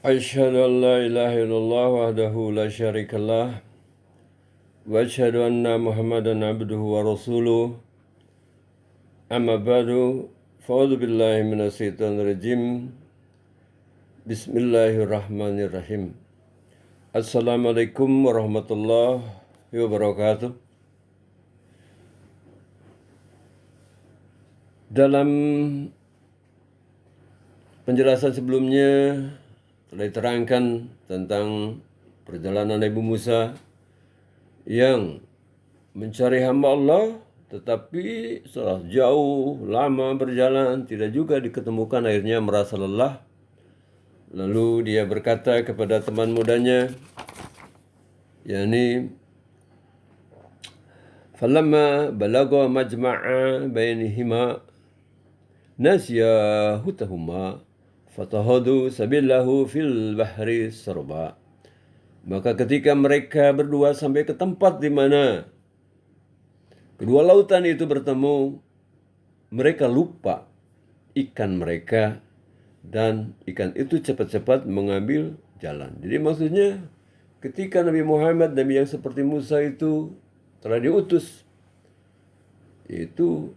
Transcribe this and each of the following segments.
Asyhadu an la ilaha illallah wahdahu la syarikalah wa asyhadu anna Muhammadan abduhu wa rasuluh. Amma ba'du, fa'udzu billahi minasyaitonir rajim. Bismillahirrahmanirrahim. Assalamualaikum warahmatullahi wabarakatuh. Dalam penjelasan sebelumnya telah diterangkan tentang perjalanan Nabi Musa yang mencari hamba Allah, tetapi setelah jauh lama berjalan tidak juga diketemukan, akhirnya merasa lelah. Lalu dia berkata kepada teman mudanya, yakni falamma balagha majma'a bainihima nasiya hutahuma fatahadu sabilahu fil bahri sarba. Maka ketika mereka berdua sampai ke tempat di mana kedua lautan itu bertemu, mereka lupa ikan mereka dan ikan itu cepat-cepat mengambil jalan. Jadi maksudnya ketika Nabi Muhammad, Nabi yang seperti Musa itu telah diutus, itu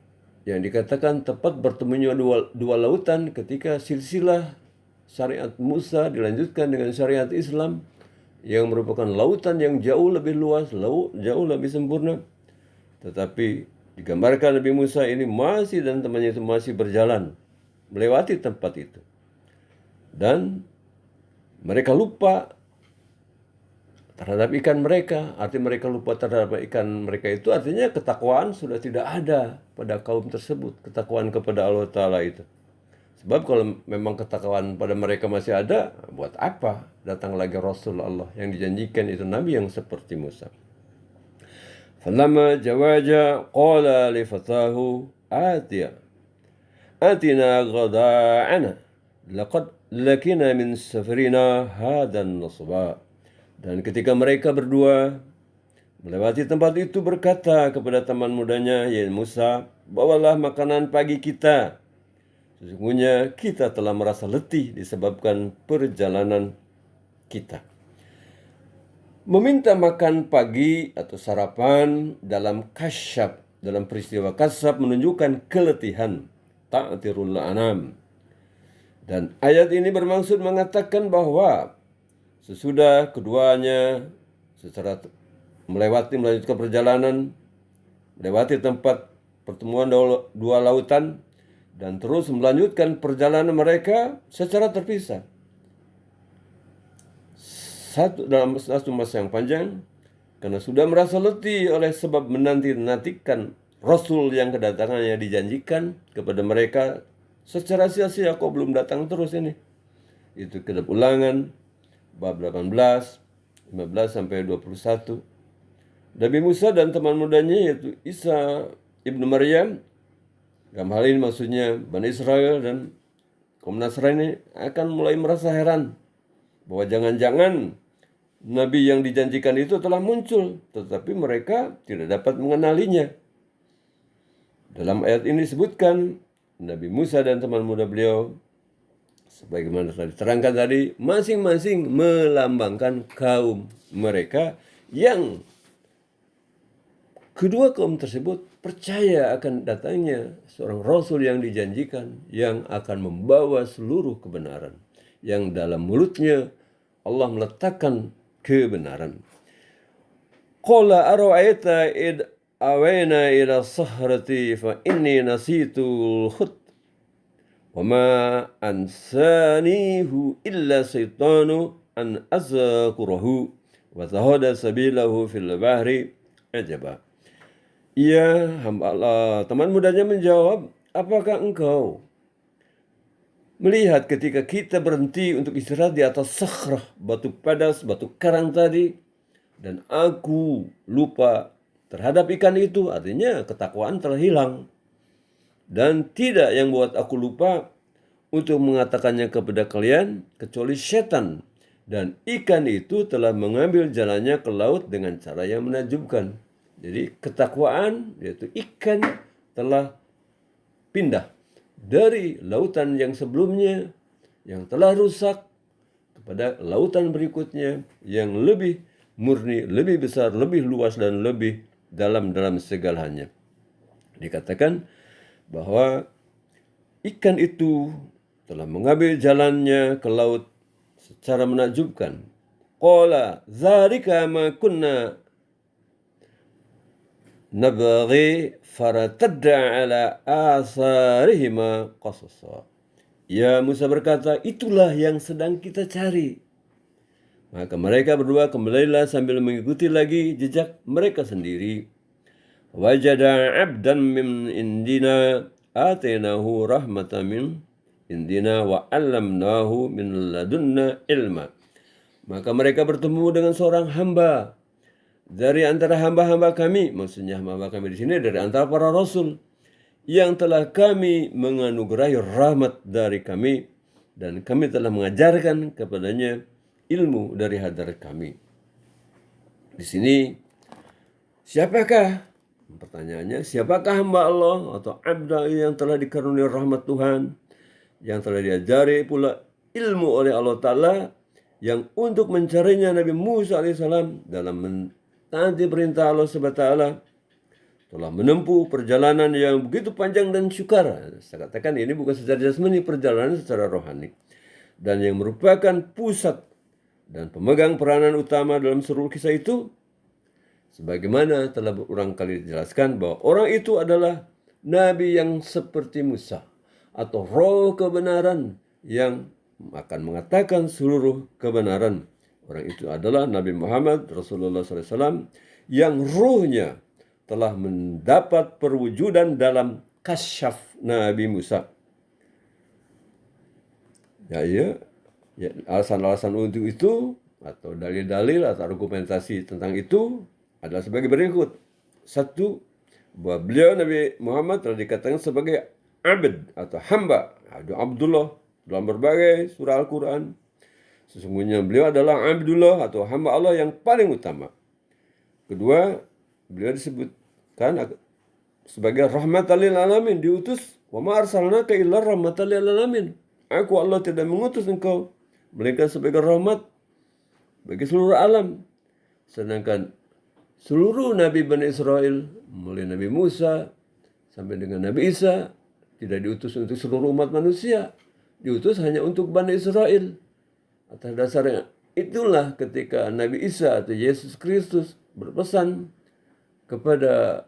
yang dikatakan tepat bertemunya dua lautan ketika silsilah syariat Musa dilanjutkan dengan syariat Islam yang merupakan lautan yang jauh lebih luas, jauh lebih sempurna. Tetapi digambarkan Nabi Musa ini masih dan temannya itu masih berjalan melewati tempat itu. Dan mereka lupa terhadap ikan mereka. Arti mereka lupa terhadap ikan mereka itu artinya ketakwaan sudah tidak ada pada kaum tersebut. Ketakwaan kepada Allah Ta'ala itu. Sebab kalau memang ketakwaan pada mereka masih ada, buat apa datang lagi Rasul Allah yang dijanjikan itu Nabi yang seperti Musa. Falamma jawaja qala li fatahu atina ghada'ana laqad lakina min safarina hadan nasba. Dan ketika mereka berdua melewati tempat itu berkata kepada teman mudanya, yaitu Musa, bawalah makanan pagi kita. Sesungguhnya kita telah merasa letih disebabkan perjalanan kita. Meminta makan pagi atau sarapan dalam kasyaf, dalam peristiwa kasyaf menunjukkan keletihan. Ta'tirul anam. Dan ayat ini bermaksud mengatakan bahwa sesudah keduanya secara melanjutkan perjalanan, melewati tempat pertemuan dua lautan, dan terus melanjutkan perjalanan mereka secara terpisah. Dalam satu masa yang panjang, karena sudah merasa letih oleh sebab menanti-nantikan Rasul yang kedatangannya dijanjikan kepada mereka secara sia-sia, kok belum datang terus ini. Itu Kitab Ulangan bab 18, 15 sampai 21. Nabi Musa dan teman mudanya yaitu Isa ibnu Maryam, dalam hal ini maksudnya Bani Israel dan kaum Nasrani, akan mulai merasa heran bahwa jangan-jangan Nabi yang dijanjikan itu telah muncul, tetapi mereka tidak dapat mengenalinya. Dalam ayat ini disebutkan Nabi Musa dan teman muda beliau, sebagaimana telah diterangkan tadi, masing-masing melambangkan kaum mereka yang kedua kaum tersebut percaya akan datangnya seorang Rasul yang dijanjikan, yang akan membawa seluruh kebenaran, yang dalam mulutnya Allah meletakkan kebenaran. Qala ara'aita id awayna ila sahrati fa inni nasitul khut wa ma ansanihu illa syaitanu an azkurahu wa tahada sabilahu fil bahri ajaba. Ia hamba Allah, teman mudanya menjawab, apakah engkau melihat ketika kita berhenti untuk istirahat di atas sakhrah, batu padas, batu karang tadi, dan aku lupa terhadap ikan itu, artinya ketakwaan telah hilang. Dan tidak yang buat aku lupa untuk mengatakannya kepada kalian kecuali setan. Dan ikan itu telah mengambil jalannya ke laut dengan cara yang menakjubkan. Jadi ketakwaan, yaitu ikan, telah pindah dari lautan yang sebelumnya yang telah rusak kepada lautan berikutnya yang lebih murni, lebih besar, lebih luas, dan lebih dalam segalanya. Dikatakan bahwa ikan itu telah mengambil jalannya ke laut secara menakjubkan. Qala dzalika ma kunna nabghi faratadda ala asarihima qasasa. Ya, Musa berkata, itulah yang sedang kita cari. Maka mereka berdua kembalilah sambil mengikuti lagi jejak mereka sendiri. Wajada abdan min indina atainahu rahmatan min indina wa 'allamnahu min ladunna ilma. Maka mereka bertemu dengan seorang hamba dari antara hamba-hamba kami, maksudnya hamba kami di sini dari antara para rasul, yang telah kami menganugerahi rahmat dari kami, dan kami telah mengajarkan kepadanya ilmu dari hadirat kami. Di sini, siapakah? Pertanyaannya, siapakah hamba Allah atau abda yang telah dikaruniai rahmat Tuhan, yang telah diajari pula ilmu oleh Allah Ta'ala, yang untuk mencarinya Nabi Musa alaihissalam dalam mentaati perintah Allah SWT telah menempuh perjalanan yang begitu panjang dan sukar. Saya katakan ini bukan secara jasmani, perjalanan secara rohani, dan yang merupakan pusat dan pemegang peranan utama dalam seluruh kisah itu, sebagaimana telah berulang kali dijelaskan bahwa orang itu adalah Nabi yang seperti Musa, atau roh kebenaran yang akan mengatakan seluruh kebenaran. Orang itu adalah Nabi Muhammad Rasulullah SAW yang ruhnya telah mendapat perwujudan dalam kasyaf Nabi Musa. Ya, alasan-alasan untuk itu atau dalil-dalil atau argumentasi tentang itu adalah sebagai berikut. Satu, bahwa beliau Nabi Muhammad telah dikatakan sebagai abd atau hamba, Abdullah dalam berbagai surah Al-Quran. Sesungguhnya beliau adalah Abdullah atau hamba Allah yang paling utama. Kedua, beliau disebutkan sebagai rahmatan lil alamin, diutus, wa ma arsalnaka illa rahmatan lil alamin. Aku Allah tidak mengutus engkau melainkan sebagai rahmat bagi seluruh alam. Sedangkan seluruh Nabi Bani Israel, mulai Nabi Musa sampai dengan Nabi Isa, tidak diutus untuk seluruh umat manusia, diutus hanya untuk Bani Israel. Atas dasarnya itulah ketika Nabi Isa atau Yesus Kristus berpesan kepada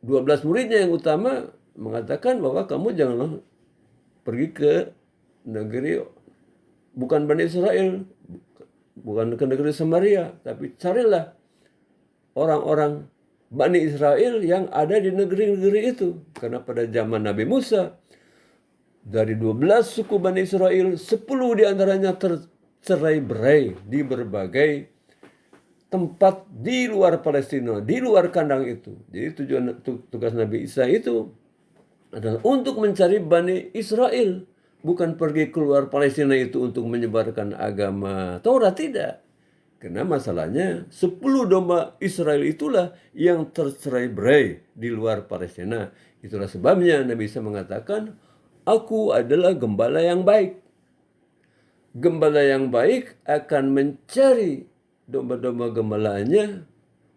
12 muridnya yang utama, mengatakan bahwa kamu janganlah pergi ke negeri bukan Bani Israel, bukan ke negeri Samaria, tapi carilah orang-orang Bani Israel yang ada di negeri-negeri itu. Karena pada zaman Nabi Musa, dari 12 suku Bani Israel, 10 diantaranya tercerai-berai di berbagai tempat di luar Palestina, di luar kandang itu. Jadi tugas Nabi Isa itu adalah untuk mencari Bani Israel, bukan pergi keluar Palestina itu untuk menyebarkan agama Taurat, tidak. Karena masalahnya 10 domba Israel itulah yang tercerai-berai di luar Palestina. Itulah sebabnya Nabi Isa mengatakan, aku adalah gembala yang baik. Gembala yang baik akan mencari domba-domba gembalaannya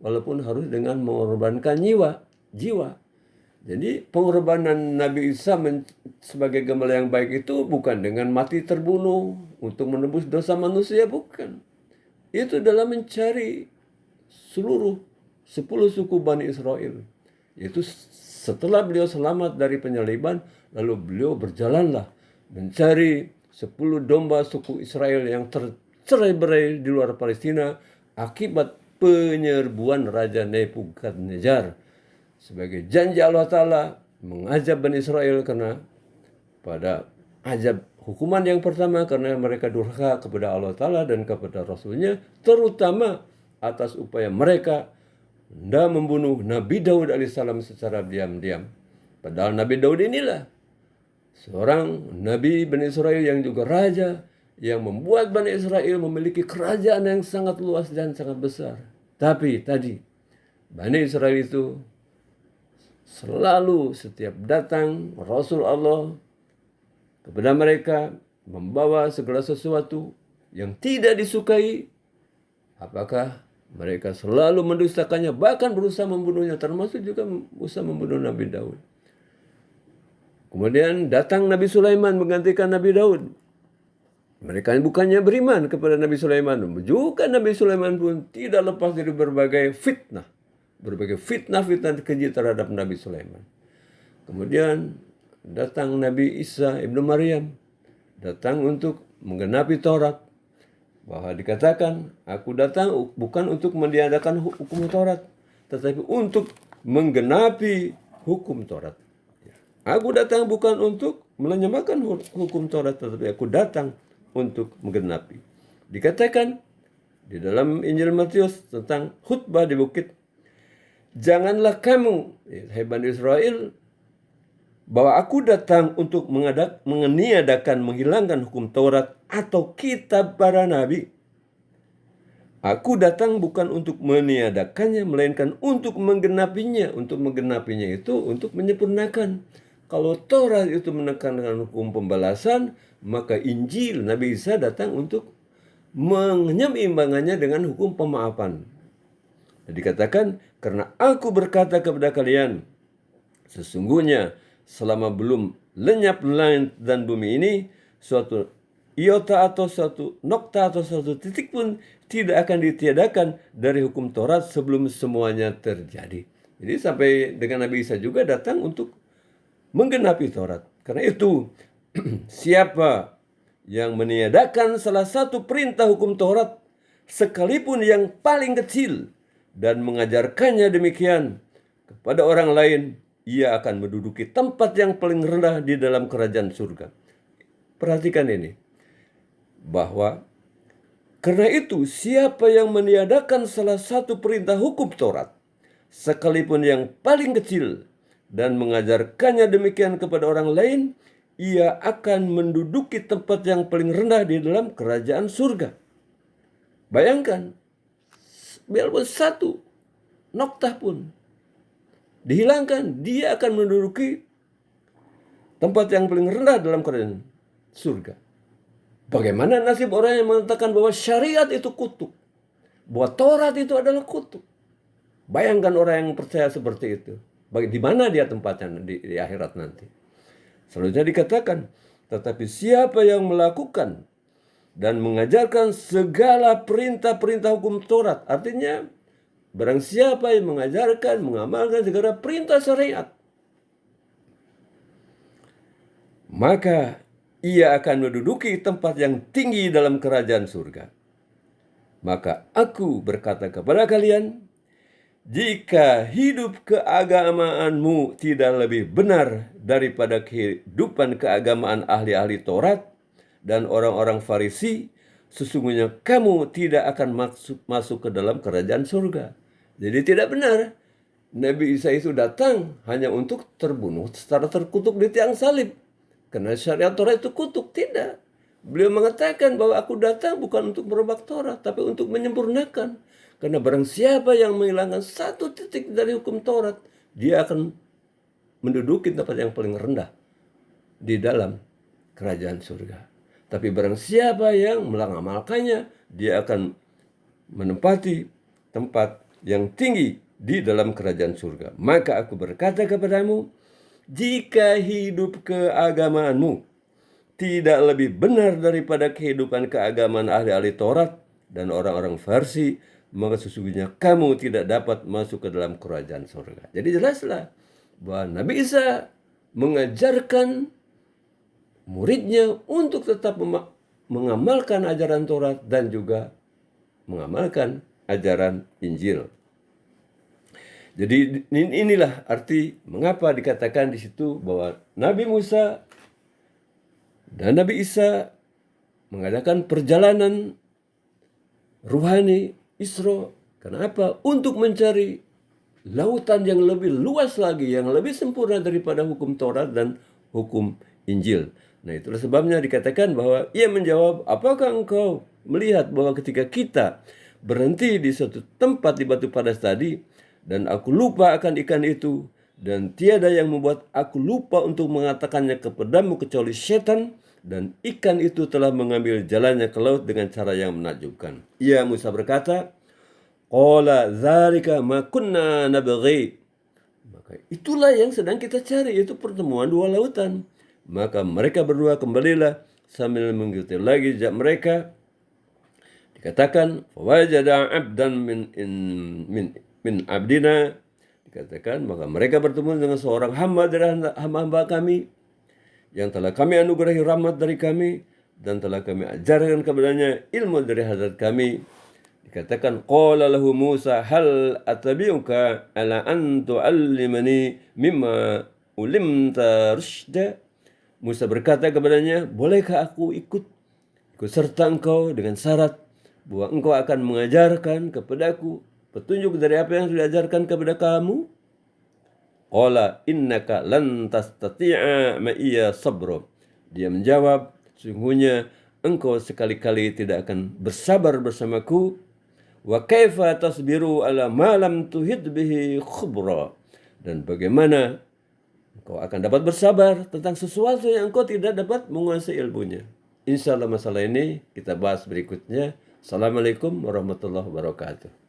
walaupun harus dengan mengorbankan jiwa. Jadi pengorbanan Nabi Isa sebagai gembala yang baik itu bukan dengan mati terbunuh untuk menebus dosa manusia, bukan. Itu dalam mencari seluruh 10 suku Bani Israel. Itu setelah beliau selamat dari penyaliban, lalu beliau berjalanlah mencari 10 domba suku Israel yang tercerai-berai di luar Palestina akibat penyerbuan Raja Nebukadnezar. Sebagai janji Allah Ta'ala mengazab Bani Israel karena pada azab hukuman yang pertama karena mereka durhaka kepada Allah Ta'ala dan kepada Rasulnya, terutama atas upaya mereka hendak membunuh Nabi Daud alaihissalam secara diam-diam. Padahal Nabi Daud inilah seorang Nabi Bani Israel yang juga raja, yang membuat Bani Israel memiliki kerajaan yang sangat luas dan sangat besar. Tapi tadi, Bani Israel itu selalu setiap datang Rasul Allah kepada mereka membawa segala sesuatu yang tidak disukai, apakah mereka selalu mendustakannya, bahkan berusaha membunuhnya, termasuk juga berusaha membunuh Nabi Daud. Kemudian datang Nabi Sulaiman menggantikan Nabi Daud. Mereka bukannya beriman kepada Nabi Sulaiman, juga Nabi Sulaiman pun tidak lepas dari berbagai fitnah keji terhadap Nabi Sulaiman. Kemudian datang Nabi Isa ibnu Maryam, datang untuk menggenapi Taurat. Bahwa dikatakan, aku datang bukan untuk meniadakan hukum Taurat, tetapi untuk menggenapi hukum Taurat. Aku datang bukan untuk melemahkan hukum Taurat, tetapi aku datang untuk menggenapi. Dikatakan di dalam Injil Matius tentang khutbah di bukit, janganlah kamu, hai Bani Israel, bahwa aku datang untuk meniadakan, menghilangkan hukum Taurat atau kitab para nabi. Aku datang bukan untuk meniadakannya, melainkan untuk menggenapinya. Untuk menggenapinya itu untuk menyempurnakan. Kalau Taurat itu menekankan hukum pembalasan, maka Injil Nabi Isa datang untuk menyeimbangannya dengan hukum pemaafan. Dikatakan, karena aku berkata kepada kalian, sesungguhnya selama belum lenyap langit dan bumi ini, suatu iota atau suatu nokta atau suatu titik pun tidak akan ditiadakan dari hukum Taurat sebelum semuanya terjadi. Jadi sampai dengan Nabi Isa juga datang untuk menggenapi Taurat. Karena itu, siapa yang meniadakan salah satu perintah hukum Taurat, sekalipun yang paling kecil, dan mengajarkannya demikian kepada orang lain, ia akan menduduki tempat yang paling rendah di dalam kerajaan surga. Perhatikan ini, bahwa karena itu siapa yang meniadakan salah satu perintah hukum Taurat, sekalipun yang paling kecil, dan mengajarkannya demikian kepada orang lain, ia akan menduduki tempat yang paling rendah di dalam kerajaan surga. Bayangkan, walaupun satu noktah pun dihilangkan, dia akan menduduki tempat yang paling rendah dalam kerajaan surga. Bagaimana nasib orang yang mengatakan bahwa syariat itu kutuk, bahwa Taurat itu adalah kutuk? Bayangkan orang yang percaya seperti itu. Di mana dia tempatnya di akhirat nanti? Selanjutnya dikatakan, tetapi siapa yang melakukan dan mengajarkan segala perintah-perintah hukum Taurat, artinya barang siapa yang mengajarkan, mengamalkan segala perintah syariat, maka ia akan menduduki tempat yang tinggi dalam kerajaan surga. Maka aku berkata kepada kalian, jika hidup keagamaanmu tidak lebih benar daripada kehidupan keagamaan ahli-ahli Taurat dan orang-orang Farisi, sesungguhnya kamu tidak akan masuk ke dalam kerajaan surga. Jadi tidak benar Nabi Isa itu datang hanya untuk terbunuh secara terkutuk di tiang salib. Karena syariat Taurat itu kutuk. Tidak. Beliau mengatakan bahwa aku datang bukan untuk merubah Taurat, tapi untuk menyempurnakan. Karena barang siapa yang menghilangkan satu titik dari hukum Taurat, dia akan menduduki tempat yang paling rendah di dalam kerajaan surga. Tapi barang siapa yang mengamalkannya, dia akan menempati tempat yang tinggi di dalam kerajaan surga. Maka aku berkata kepadamu, jika hidup keagamaanmu tidak lebih benar daripada kehidupan keagamaan ahli-ahli Taurat dan orang-orang Farisi, maka sesungguhnya kamu tidak dapat masuk ke dalam kerajaan surga. Jadi jelaslah bahwa Nabi Isa mengajarkan muridnya untuk tetap mengamalkan ajaran Taurat dan juga mengamalkan ajaran Injil. Jadi inilah arti mengapa dikatakan di situ bahwa Nabi Musa dan Nabi Isa mengadakan perjalanan ruhani Isra. Kenapa? Untuk mencari lautan yang lebih luas lagi, yang lebih sempurna daripada hukum Taurat dan hukum Injil. Nah, itulah sebabnya dikatakan bahwa ia menjawab, apakah engkau melihat bahwa ketika kita berhenti di suatu tempat di batu padas tadi, dan aku lupa akan ikan itu, dan tiada yang membuat aku lupa untuk mengatakannya kepadamu kecuali setan, dan ikan itu telah mengambil jalannya ke laut dengan cara yang menakjubkan. Ia Musa berkata, qala dzalika ma kunna nabghi. Maka itulah yang sedang kita cari, yaitu pertemuan dua lautan. Maka mereka berdua kembalilah sambil mengikuti lagi jejak mereka. Dikatakan fawajada abdan min abdina. Dikatakan maka mereka bertemu dengan seorang hamba dari hamba-hamba kami yang telah kami anugerahi rahmat dari kami dan telah kami ajarkan kepadanya ilmu dari hadrat kami. Dikatakan qala lahu Musa hal atabi'uka ala an tu'allimani mimma ulimta rusyda. Musa berkata kepadanya, bolehkah aku ikut serta engkau dengan syarat bahwa engkau akan mengajarkan kepadaku petunjuk dari apa yang sudah diajarkan kepada kamu? Qala innaka lan tastati'a ma'iya sabra. Dia menjawab, sungguhnya engkau sekali-kali tidak akan bersabar bersamaku. Wa kaifa tasbiru ala ma lam tuhid bihi khubra. Dan bagaimana engkau akan dapat bersabar tentang sesuatu yang engkau tidak dapat menguasai ilmunya. Insya Allah masalah ini kita bahas berikutnya. Assalamualaikum warahmatullahi wabarakatuh.